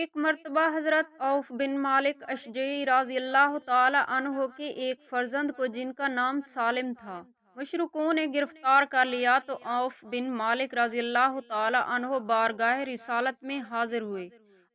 ایک مرتبہ حضرت عوف بن مالک اشجعی رضی اللہ تعالی عنہ کے ایک فرزند کو جن کا نام سالم تھا مشرکوں نے گرفتار کر لیا تو عوف بن مالک رضی اللہ تعالی عنہ بارگاہ رسالت میں حاضر ہوئے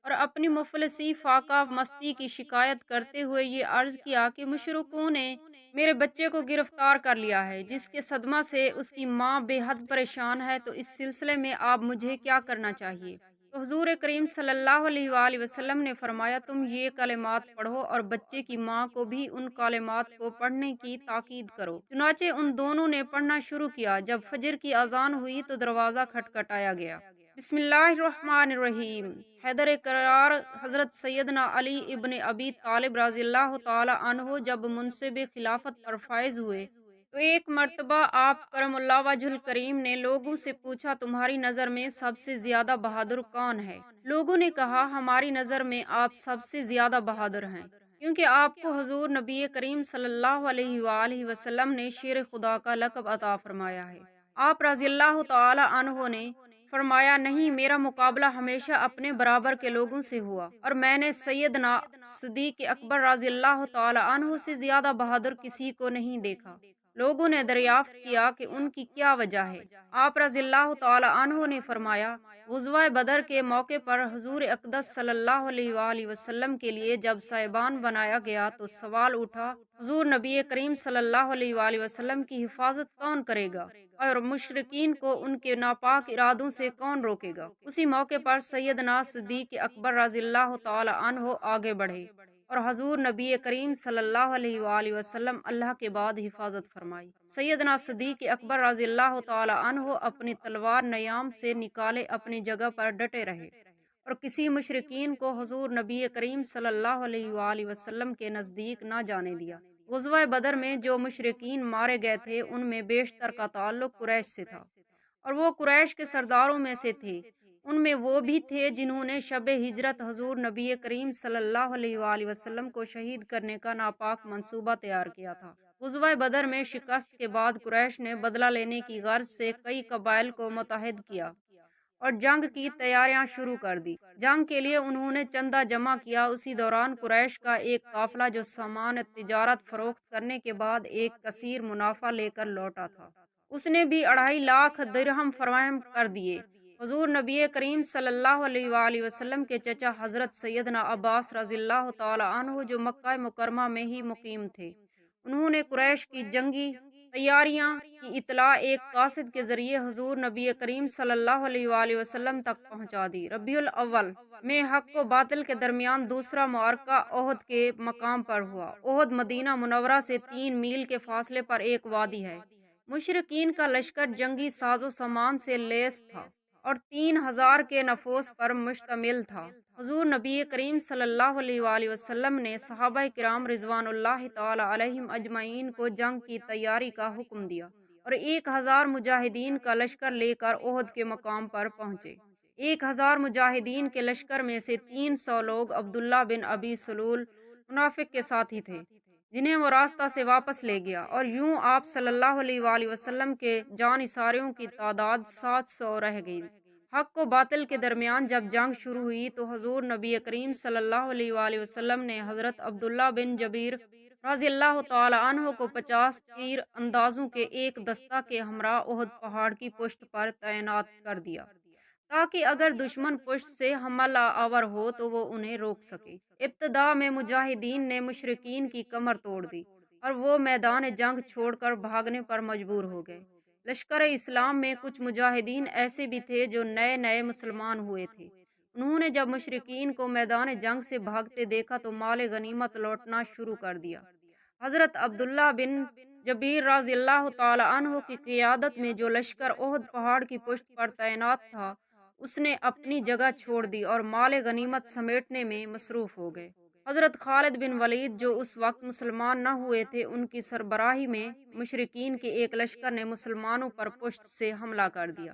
اور اپنی مفلسی فاقہ مستی کی شکایت کرتے ہوئے یہ عرض کیا کہ مشرکوں نے میرے بچے کو گرفتار کر لیا ہے، جس کے صدمہ سے اس کی ماں بے حد پریشان ہے، تو اس سلسلے میں آپ مجھے کیا کرنا چاہیے؟ تو حضور کریم صلی اللہ علیہ وآلہ وسلم نے فرمایا، تم یہ کلمات پڑھو اور بچے کی ماں کو بھی ان کلمات کو پڑھنے کی تاکید کرو۔ چنانچہ ان دونوں نے پڑھنا شروع کیا۔ جب فجر کی اذان ہوئی تو دروازہ کھٹکھٹایا گیا۔ بسم اللہ الرحمن الرحیم۔ حیدر کرار حضرت سیدنا علی ابن ابی طالب رضی اللہ تعالی عنہ جب منصب خلافت پر فائز ہوئے تو ایک مرتبہ آپ کرم اللہ وجہ الکریم نے لوگوں سے پوچھا، تمہاری نظر میں سب سے زیادہ بہادر کون ہے؟ لوگوں نے کہا، ہماری نظر میں آپ سب سے زیادہ بہادر ہیں، کیونکہ آپ کو حضور نبی کریم صلی اللہ علیہ وآلہ وسلم نے شیر خدا کا لقب عطا فرمایا ہے۔ آپ رضی اللہ تعالی عنہ نے فرمایا، نہیں، میرا مقابلہ ہمیشہ اپنے برابر کے لوگوں سے ہوا اور میں نے سیدنا صدیق اکبر رضی اللہ تعالی عنہ سے زیادہ بہادر کسی کو نہیں دیکھا۔ لوگوں نے دریافت کیا کہ ان کی کیا وجہ ہے۔ آپ رضی اللہ تعالی عنہ نے فرمایا، غزوہ بدر کے موقع پر حضور اقدس صلی اللہ علیہ وآلہ وسلم کے لیے جب سائبان بنایا گیا تو سوال اٹھا، حضور نبی کریم صلی اللہ علیہ وآلہ وسلم کی حفاظت کون کرے گا اور مشرکین کو ان کے ناپاک ارادوں سے کون روکے گا؟ اسی موقع پر سیدنا صدیق اکبر رضی اللہ تعالی عنہ آگے بڑھے اور حضور نبی کریم صلی اللہ علیہ وآلہ وسلم اللہ کے بعد حفاظت فرمائی۔ سیدنا صدیق اکبر رضی اللہ تعالی عنہ اپنی تلوار نیام سے نکالے اپنی جگہ پر ڈٹے رہے اور کسی مشرکین کو حضور نبی کریم صلی اللہ علیہ وآلہ وسلم کے نزدیک نہ جانے دیا۔ غزوہ بدر میں جو مشرکین مارے گئے تھے ان میں بیشتر کا تعلق قریش سے تھا اور وہ قریش کے سرداروں میں سے تھے۔ ان میں وہ بھی تھے جنہوں نے شب ہجرت حضور نبی کریم صلی اللہ علیہ وآلہ وسلم کو شہید کرنے کا ناپاک منصوبہ تیار کیا تھا۔ غزوہ بدر میں شکست کے بعد قریش نے بدلہ لینے کی غرض سے کئی قبائل کو متحد کیا اور جنگ کی تیاریاں شروع کر دی۔ جنگ کے لیے انہوں نے چندہ جمع کیا۔ اسی دوران قریش کا ایک قافلہ جو سامان تجارت فروخت کرنے کے بعد ایک کثیر منافع لے کر لوٹا تھا، اس نے بھی 2.5 لاکھ درہم فراہم کر دیے۔ حضور نبی کریم صلی اللہ علیہ وآلہ وسلم کے چچا حضرت سیدنا عباس رضی اللہ تعالی عنہ جو مکہ مکرمہ میں ہی مقیم تھے، انہوں نے قریش کی جنگی تیاریاں کی اطلاع ایک قاصد کے ذریعے حضور نبی کریم صلی اللہ علیہ وآلہ وسلم تک پہنچا دی۔ ربیع الاول میں حق و باطل کے درمیان دوسرا معرکہ احد کے مقام پر ہوا۔ احد مدینہ منورہ سے 3 میل کے فاصلے پر ایک وادی ہے۔ مشرکین کا لشکر جنگی ساز و سامان سے لیس تھا اور 3000 کے نفوس پر مشتمل تھا۔ حضور نبی کریم صلی اللہ علیہ وآلہ وسلم نے صحابہ کرام رضوان اللہ تعالی علیہم اجمعین کو جنگ کی تیاری کا حکم دیا اور 1000 مجاہدین کا لشکر لے کر احد کے مقام پر پہنچے۔ 1000 مجاہدین کے لشکر میں سے 300 لوگ عبداللہ بن ابی سلول منافق کے ساتھی تھے، جنہیں وہ راستہ سے واپس لے گیا، اور یوں آپ صلی اللہ علیہ وآلہ وسلم کے جانثاریوں کی تعداد 700 رہ گئی۔ حق و باطل کے درمیان جب جنگ شروع ہوئی تو حضور نبی کریم صلی اللہ علیہ وآلہ وسلم نے حضرت عبداللہ بن جبیر رضی اللہ تعالی عنہ کو 50 تیر اندازوں کے ایک دستہ کے ہمراہ احد پہاڑ کی پشت پر تعینات کر دیا تاکہ اگر دشمن پشت سے حملہ آور ہو تو وہ انہیں روک سکے۔ ابتدا میں مجاہدین نے مشرکین کی کمر توڑ دی اور وہ میدان جنگ چھوڑ کر بھاگنے پر مجبور ہو گئے۔ لشکر اسلام میں کچھ مجاہدین ایسے بھی تھے جو نئے نئے مسلمان ہوئے تھے۔ انہوں نے جب مشرکین کو میدان جنگ سے بھاگتے دیکھا تو مال غنیمت لوٹنا شروع کر دیا۔ حضرت عبداللہ بن جبیر رضی اللہ تعالی عنہ کی قیادت میں جو لشکر احد پہاڑ کی پشت پر تعینات تھا، اس نے اپنی جگہ چھوڑ دی اور مال غنیمت سمیٹنے میں مصروف ہو گئے۔ حضرت خالد بن ولید جو اس وقت مسلمان نہ ہوئے تھے، ان کی سربراہی میں مشرکین کے ایک لشکر نے مسلمانوں پر پشت سے حملہ کر دیا،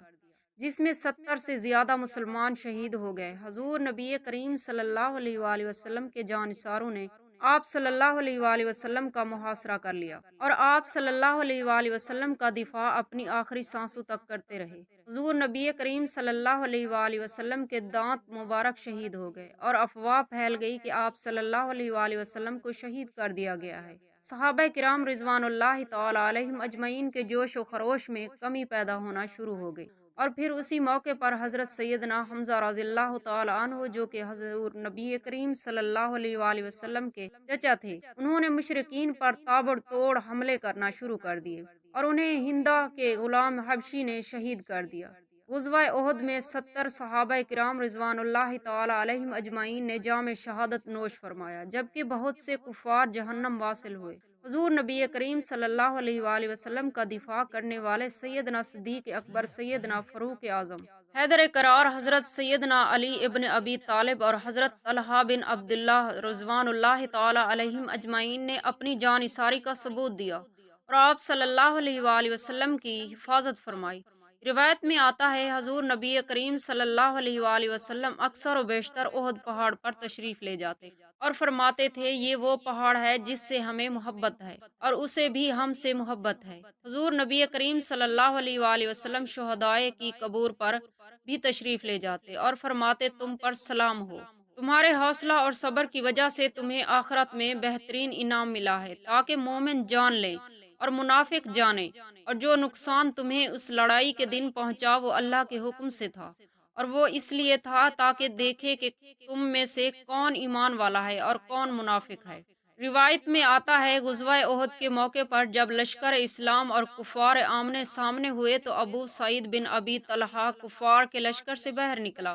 جس میں 70 سے زیادہ مسلمان شہید ہو گئے۔ حضور نبی کریم صلی اللہ علیہ وآلہ وسلم کے جانثاروں نے آپ صلی اللہ علیہ وآلہ وسلم کا محاصرہ کر لیا اور آپ صلی اللہ علیہ وآلہ وسلم کا دفاع اپنی آخری سانسوں تک کرتے رہے۔ حضور نبی کریم صلی اللہ علیہ وآلہ وسلم کے دانت مبارک شہید ہو گئے اور افواہ پھیل گئی کہ آپ صلی اللہ علیہ وآلہ وسلم کو شہید کر دیا گیا ہے۔ صحابہ کرام رضوان اللہ تعالی علیہم اجمعین کے جوش و خروش میں کمی پیدا ہونا شروع ہو گئی، اور پھر اسی موقع پر حضرت سیدنا حمزہ رضی اللہ تعالی عنہ، جو کہ حضور نبی کریم صلی اللہ علیہ وآلہ وسلم کے چچا تھے، انہوں نے مشرکین پر تابڑ توڑ حملے کرنا شروع کر دیے اور انہیں ہندا کے غلام حبشی نے شہید کر دیا۔ غزوہ احد میں 70 صحابہ کرام رضوان اللہ تعالی علیہم اجمعین نے جام شہادت نوش فرمایا، جبکہ بہت سے کفار جہنم واصل ہوئے۔ حضور نبی کریم صلی اللہ علیہ وآلہ وسلم کا دفاع کرنے والے سیدنا صدیق اکبر، سیدنا فاروق اعظم، حیدر کرار، حضرت سیدنا علی ابن ابی طالب اور حضرت طلحہ بن عبداللہ رضوان اللہ تعالی علیہم اجمعین نے اپنی جان نثاری کا ثبوت دیا اور آپ صلی اللہ علیہ وآلہ وسلم کی حفاظت فرمائی۔ روایت میں آتا ہے حضور نبی کریم صلی اللہ علیہ وآلہ وسلم اکثر و بیشتر احد پہاڑ پر تشریف لے جاتے اور فرماتے تھے، یہ وہ پہاڑ ہے جس سے ہمیں محبت ہے اور اسے بھی ہم سے محبت ہے۔ حضور نبی کریم صلی اللہ علیہ وآلہ وسلم شہدائے کی قبور پر بھی تشریف لے جاتے اور فرماتے، تم پر سلام ہو، تمہارے حوصلہ اور صبر کی وجہ سے تمہیں آخرت میں بہترین انعام ملا ہے، تاکہ مومن جان لیں اور منافق جانے، اور جو نقصان تمہیں اس لڑائی کے دن پہنچا وہ اللہ کے حکم سے تھا، اور وہ اس لیے تھا تاکہ دیکھے کہ تم میں سے کون ایمان والا ہے اور کون منافق ہے۔ روایت میں آتا ہے غزوہ احد کے موقع پر جب لشکر اسلام اور کفار آمنے سامنے ہوئے تو ابو سعید بن ابی طلحہ کفار کے لشکر سے باہر نکلا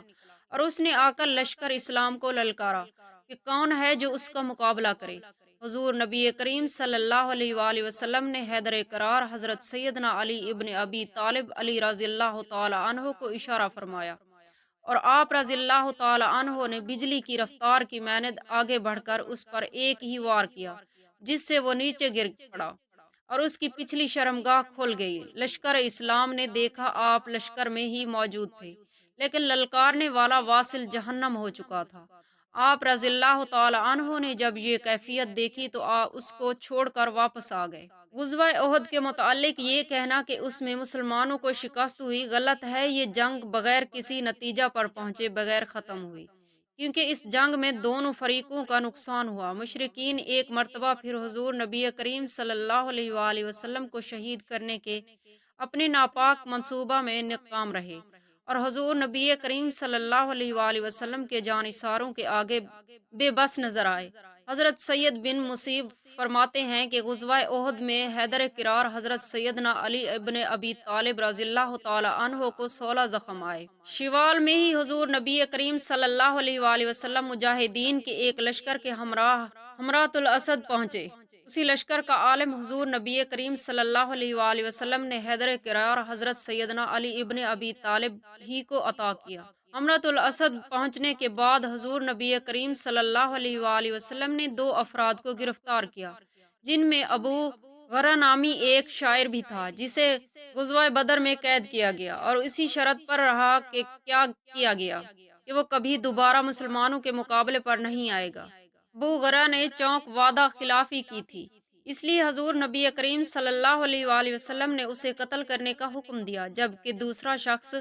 اور اس نے آ کر لشکر اسلام کو للکارا کہ کون ہے جو اس کا مقابلہ کرے۔ حضور نبی کریم صلی اللہ علیہ وآلہ وسلم نے حیدر کرار حضرت سیدنا علی ابن ابی طالب علی رضی اللہ تعالی عنہ کو اشارہ فرمایا اور آپ رضی اللہ تعالی عنہ نے بجلی کی رفتار کی مانند آگے بڑھ کر اس پر ایک ہی وار کیا، جس سے وہ نیچے گر پڑا اور اس کی پچھلی شرمگاہ کھل گئی۔ لشکر اسلام نے دیکھا آپ لشکر میں ہی موجود تھے، لیکن للکارنے والا واصل جہنم ہو چکا تھا۔ آپ رضی اللہ تعالی عنہ نے جب یہ کیفیت دیکھی تو اس کو چھوڑ کر واپس آ گئے۔ غزوہ احد کے متعلق یہ کہنا کہ اس میں مسلمانوں کو شکست ہوئی غلط ہے۔ یہ جنگ بغیر کسی نتیجہ پر پہنچے بغیر ختم ہوئی، کیونکہ اس جنگ میں دونوں فریقوں کا نقصان ہوا۔ مشرکین ایک مرتبہ پھر حضور نبی کریم صلی اللہ علیہ وآلہ وسلم کو شہید کرنے کے اپنے ناپاک منصوبہ میں ناکام رہے اور حضور نبی کریم صلی اللہ علیہ وآلہ وسلم کے جانثاروں کے آگے بے بس نظر آئے۔ حضرت سید بن مصیب فرماتے ہیں کہ غزوہ احد میں حیدر کرار حضرت سیدنا علی ابن ابی طالب رضی اللہ تعالی عنہ کو 16 زخم آئے۔ شوال میں ہی حضور نبی کریم صلی اللہ علیہ وآلہ وسلم مجاہدین کے ایک لشکر کے ہمراہ حمرات الاسد پہنچے۔ اسی لشکر کا عالم حضور نبی کریم صلی اللہ علیہ وآلہ وسلم نے حیدر کرار حضرت سیدنا علی ابن ابی طالب ہی کو عطا کیا۔ حمرات الاسد پہنچنے کے بعد حضور نبی کریم صلی اللہ علیہ وآلہ وسلم نے 2 افراد کو گرفتار کیا، جن میں ابو غرہ نامی ایک شاعر بھی تھا، جسے غزوہ بدر میں قید کیا گیا اور اسی شرط پر رہا کہ کیا کیا گیا کہ وہ کبھی دوبارہ مسلمانوں کے مقابلے پر نہیں آئے گا۔ ابو غرہ نے چونک وعدہ خلافی کی تھی، اس لیے حضور نبی کریم صلی اللہ علیہ وآلہ وسلم نے اسے قتل کرنے کا حکم دیا، جبکہ دوسرا شخص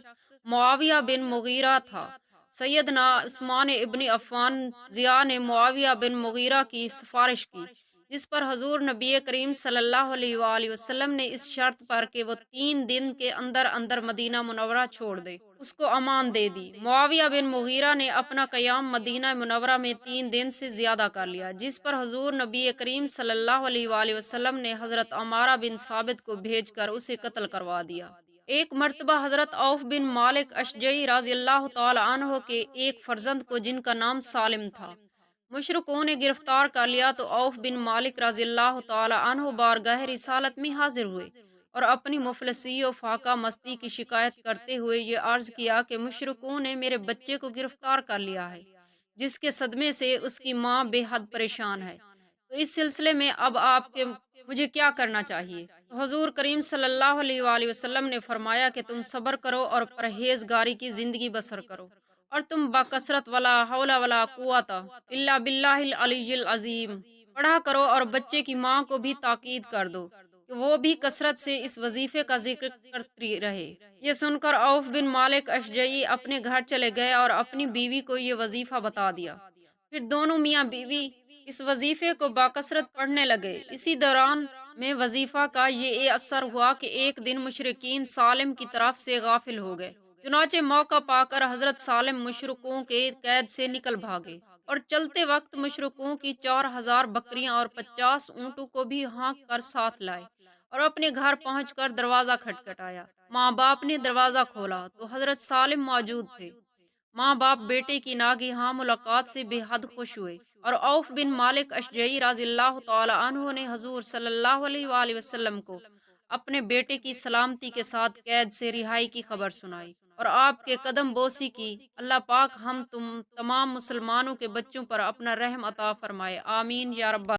معاویہ بن مغیرہ تھا۔ سیدنا عثمان ابن عفان ضیاء نے معاویہ بن مغیرہ کی سفارش کی، جس پر حضور نبی کریم صلی اللہ علیہ وآلہ وسلم نے اس شرط پر کہ وہ 3 دن کے اندر اندر مدینہ منورہ چھوڑ دے، اس کو امان دے دی۔ معاویہ بن مغیرہ نے اپنا قیام مدینہ منورہ میں 3 دن سے زیادہ کر لیا، جس پر حضور نبی کریم صلی اللہ علیہ وآلہ وسلم نے حضرت عمارہ بن ثابت کو بھیج کر اسے قتل کروا دیا۔ ایک مرتبہ حضرت عوف بن مالک اشجعی رضی اللہ تعالی عنہ کے ایک فرزند کو، جن کا نام سالم تھا، مشرکوں نے گرفتار کر لیا تو عوف بن مالک رضی اللہ تعالی عنہ بارگاہ رسالت میں حاضر ہوئے اور اپنی مفلسی و فاقہ مستی کی شکایت کرتے ہوئے یہ عرض کیا کہ مشرکوں نے میرے بچے کو گرفتار کر لیا ہے، جس کے صدمے سے اس کی ماں بے حد پریشان ہے، تو اس سلسلے میں اب آپ کے مجھے کیا کرنا چاہیے؟ تو حضور کریم صلی اللہ علیہ وآلہ وسلم نے فرمایا کہ تم صبر کرو اور پرہیزگاری کی زندگی بسر کرو، اور تم بکثرت ولا حول ولا قوت الا باللہ العلی العظیم پڑھا کرو اور بچے کی ماں کو بھی تاکید کر دو کہ وہ بھی کثرت سے اس وظیفے کا ذکر کرتی رہے۔ یہ سن کر عوف بن مالک اشجعی اپنے گھر چلے گئے اور اپنی بیوی کو یہ وظیفہ بتا دیا۔ پھر دونوں میاں بیوی اس وظیفے کو باکثرت پڑھنے لگے۔ اسی دوران میں وظیفہ کا یہ اثر ہوا کہ ایک دن مشرکین سالم کی طرف سے غافل ہو گئے۔ چنانچہ موقع پا کر حضرت سالم مشرکوں کے قید سے نکل بھاگے اور چلتے وقت مشرکوں کی 4000 بکریاں اور 50 اونٹوں کو بھی ہانک کر ساتھ لائے اور اپنے گھر پہنچ کر دروازہ کھٹکھٹایا۔ ماں باپ نے دروازہ کھولا تو حضرت سالم موجود تھے۔ ماں باپ بیٹے کی ناگہاں ملاقات سے بے حد خوش ہوئے اور عوف بن مالک اشجعی رضی اللہ تعالی عنہ نے حضور صلی اللہ علیہ وآلہ وسلم کو اپنے بیٹے کی سلامتی کے ساتھ قید سے رہائی کی خبر سنائی اور آپ کے قدم بوسی کی۔ اللہ پاک ہم تمام مسلمانوں کے بچوں پر اپنا رحم عطا فرمائے، آمین یا رب